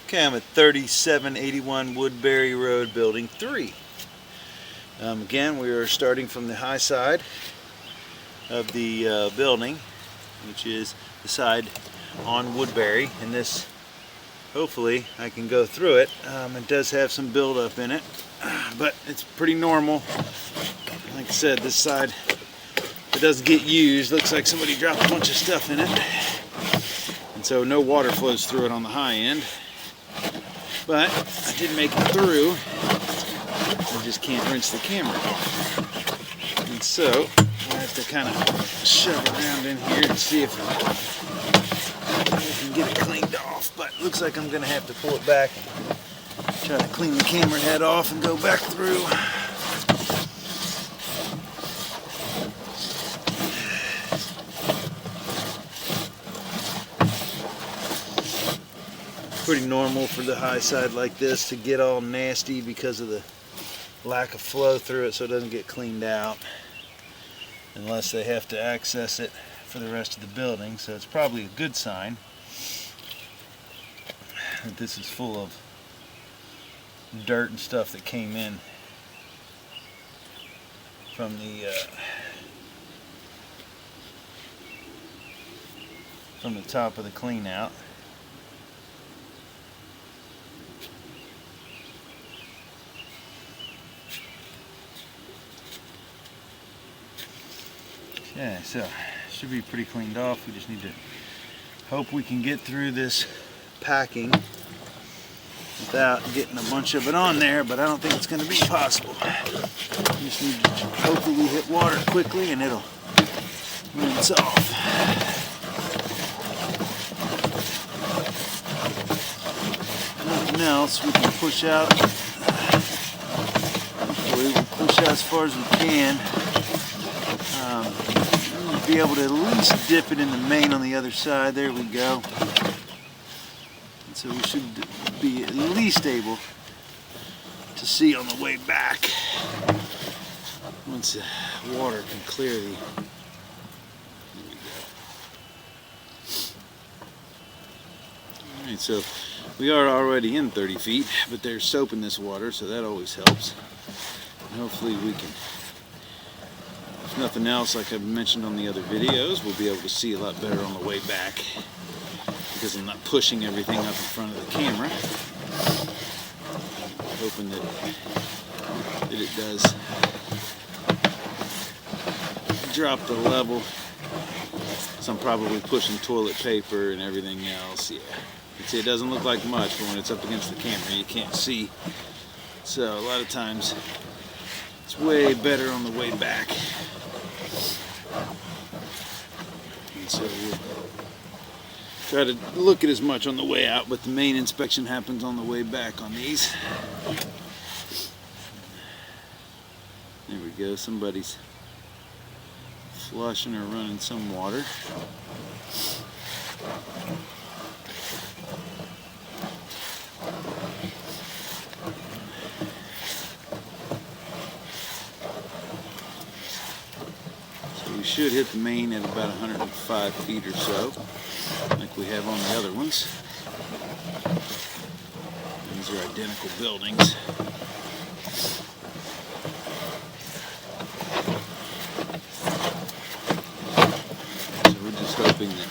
Okay, I'm at 3781 Woodbury Road, Building 3. Again, we are starting from the high side of the building, which is the side on Woodbury, and this, hopefully, I can go through it. It does have some buildup in it, but it's pretty normal. Like I said, this side, it doesn't get used. Looks like somebody dropped a bunch of stuff in it, and so no water flows through it on the high end. But I did make it through. I just can't rinse the camera off. And so I have to kind of shove around in here and see if I can get it cleaned off. But it looks like I'm going to have to pull it back, try to clean the camera head off and go back through. Pretty normal for the high side like this to get all nasty because of the lack of flow through it, so it doesn't get cleaned out unless they have to access it for the rest of the building. So it's probably a good sign that this is full of dirt and stuff that came in from the top of the clean out. Yeah, so should be pretty cleaned off. We just need to hope we can get through this packing without getting a bunch of it on there, but I don't think it's going to be possible. We just need to hope that we hit water quickly and it'll rinse off. Nothing else, we can push out. Hopefully we'll push out as far as we can. Be able to at least dip it in the main on the other side. There we go. And so we should be at least able to see on the way back once the water can clear the. There we go. Alright, so we are already in 30 feet, but there's soap in this water, so that always helps. And hopefully we can, if nothing else, like I've mentioned on the other videos, we'll be able to see a lot better on the way back because I'm not pushing everything up in front of the camera. Hoping that it does drop the level. So I'm probably pushing toilet paper and everything else. Yeah, you can see it doesn't look like much, but when it's up against the camera you can't see. So a lot of times it's way better on the way back. And so we'll try to look at as much on the way out, but the main inspection happens on the way back on these. There we go, somebody's flushing or running some water. We should hit the main at about 105 feet or so, like we have on the other ones. These are identical buildings. So we're just hoping that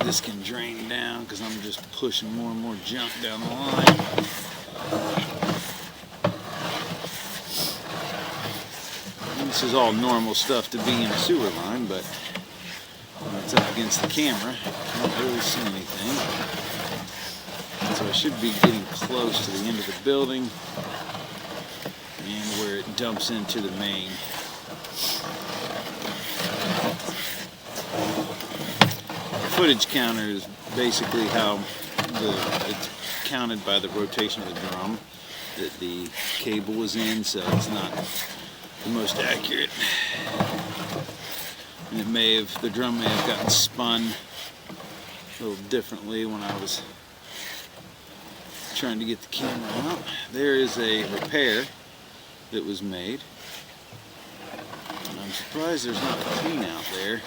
this can drain down, because I'm just pushing more and more junk down the line. This is all normal stuff to be in a sewer line, but when it's up against the camera, you can't really see anything. So I should be getting close to the end of the building and where it dumps into the main. The footage counter is basically how it's counted by the rotation of the drum that the cable was in, so it's not the most accurate, and the drum may have gotten spun a little differently when I was trying to get the camera out. There is a repair that was made, and I'm surprised there's not a clean out there.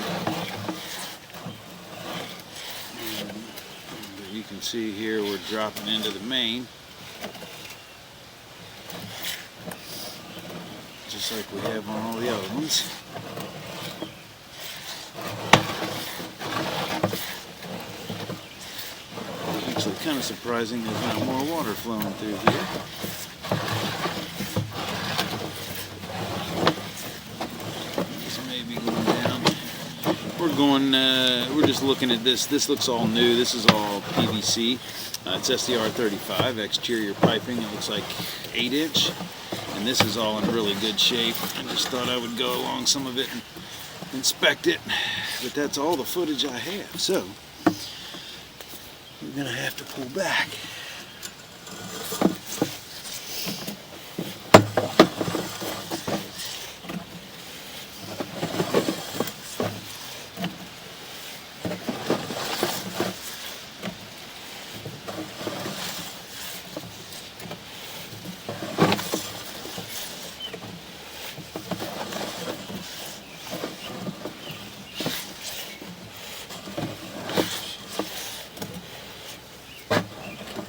can see here, we're dropping into the main, just like we have on all the other ones. Actually, kind of surprising there's not more water flowing through here. This may be going down. We're just looking at this. This looks all new. This is all PVC. It's SDR35 exterior piping. It looks like 8-inch, and this is all in really good shape. I just thought I would go along some of it and inspect it, but that's all the footage I have. So we're gonna have to pull back.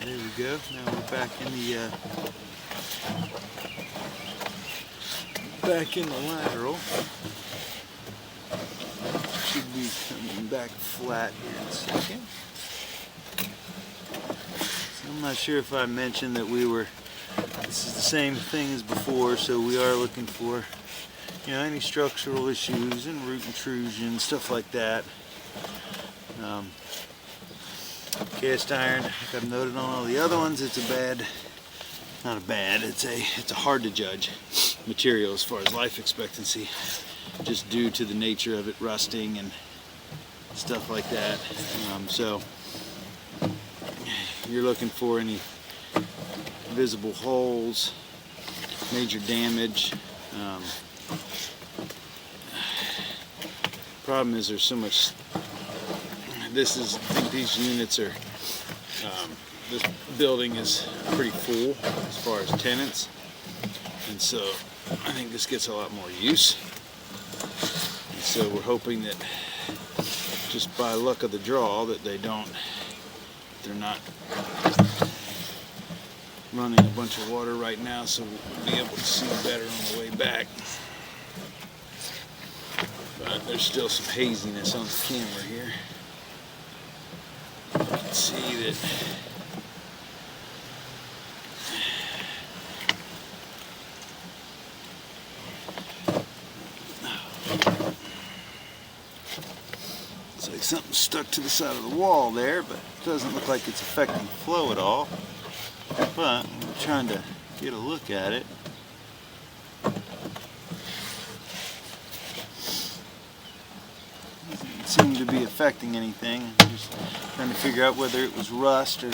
There we go. Now we're back in the lateral. Should be coming back flat here in a second. So I'm not sure if I mentioned that this is the same thing as before, so we are looking for, any structural issues and root intrusion, stuff like that. Cast iron, like I've noted on all the other ones, it's a hard to judge material as far as life expectancy, just due to the nature of it rusting and stuff like that. So you're looking for any visible holes, major damage. Problem is there's so much. I think these units are, this building is pretty full as far as tenants, and so I think this gets a lot more use. And so we're hoping that just by luck of the draw that they're not running a bunch of water right now, so we'll be able to see better on the way back. But there's still some haziness on the camera here. You can see that it's like something stuck to the side of the wall there, but it doesn't look like it's affecting flow at all. But we're trying to get a look at it. Doesn't seem to be affecting anything. I'm just trying to figure out whether it was rust or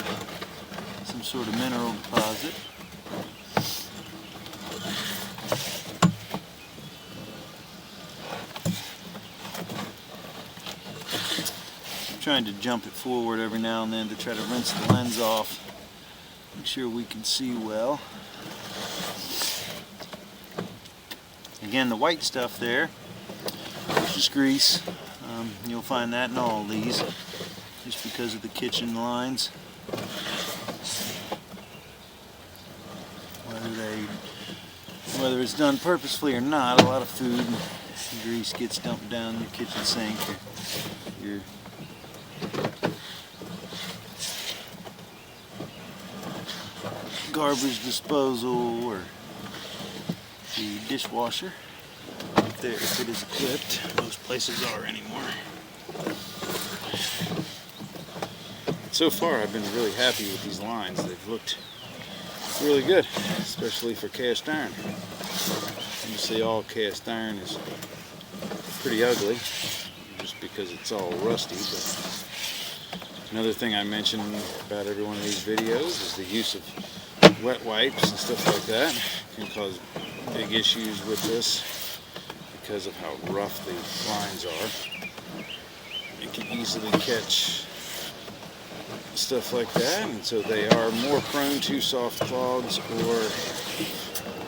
some sort of mineral deposit. I'm trying to jump it forward every now and then to try to rinse the lens off. Make sure we can see well. Again, the white stuff there is just grease. You'll find that in all these, just because of the kitchen lines. Whether it's done purposefully or not, a lot of food and grease gets dumped down your kitchen sink or your garbage disposal or the dishwasher. Up there, if it is equipped, most places are anymore. So far, I've been really happy with these lines. They've looked really good, especially for cast iron. You see, all cast iron is pretty ugly, just because it's all rusty. But another thing I mentioned about every one of these videos is the use of wet wipes and stuff like that can cause big issues with this because of how rough the lines are. It can easily catch stuff like that, and so they are more prone to soft clogs, or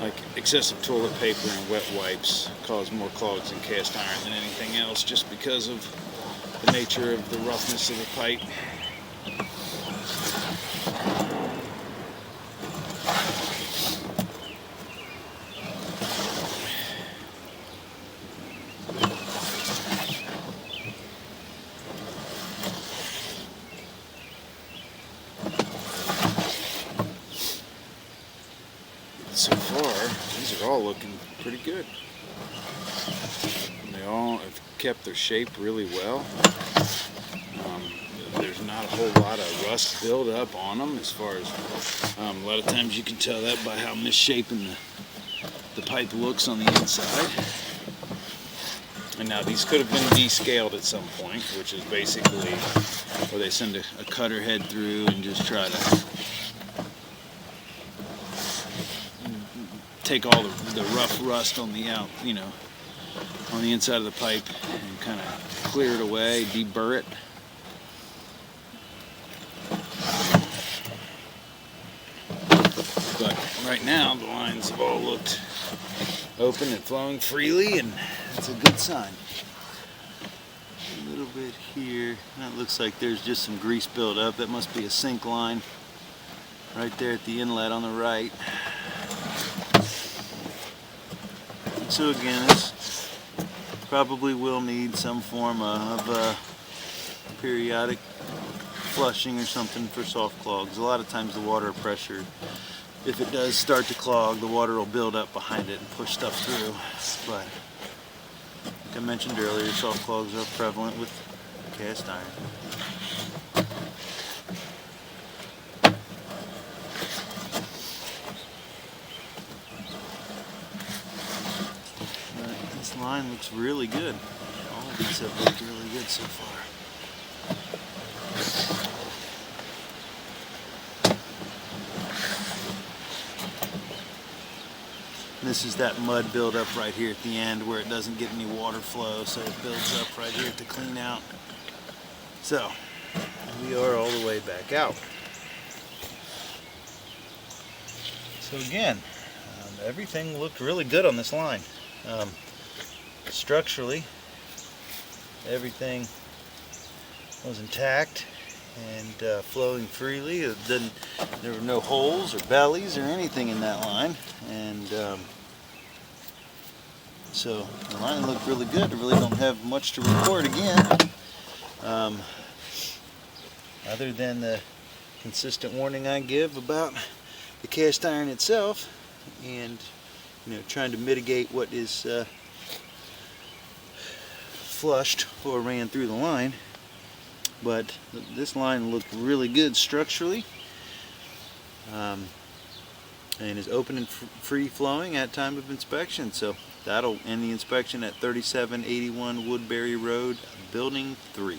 like excessive toilet paper and wet wipes cause more clogs in cast iron than anything else, just because of the nature of the roughness of the pipe. lines are all looking pretty good. They all have kept their shape really well. There's not a whole lot of rust buildup on them, as far as a lot of times you can tell that by how misshapen the pipe looks on the inside. And now these could have been descaled at some point, which is basically where they send a cutter head through and just try to take all the rough rust on the on the inside of the pipe and kind of clear it away, deburr it. But right now the lines have all looked open and flowing freely, and that's a good sign. A little bit here, that looks like there's just some grease buildup. That must be a sink line right there at the inlet on the right. So again, this probably will need some form of periodic flushing or something for soft clogs. A lot of times the water pressure, if it does start to clog, the water will build up behind it and push stuff through. But like I mentioned earlier, soft clogs are prevalent with cast iron. This line looks really good. All of these have looked really good so far. This is that mud buildup right here at the end where it doesn't get any water flow, so it builds up right here to clean out. So we are all the way back out. So again, everything looked really good on this line. Structurally, everything was intact and flowing freely. There were no holes or bellies or anything in that line, and so the line looked really good. I really don't have much to report again, other than the consistent warning I give about the cast iron itself, and trying to mitigate what is flushed or ran through the line. But this line looked really good structurally, and is open and free flowing at time of inspection. So that'll end the inspection at 3781 Woodbury Road, Building 3.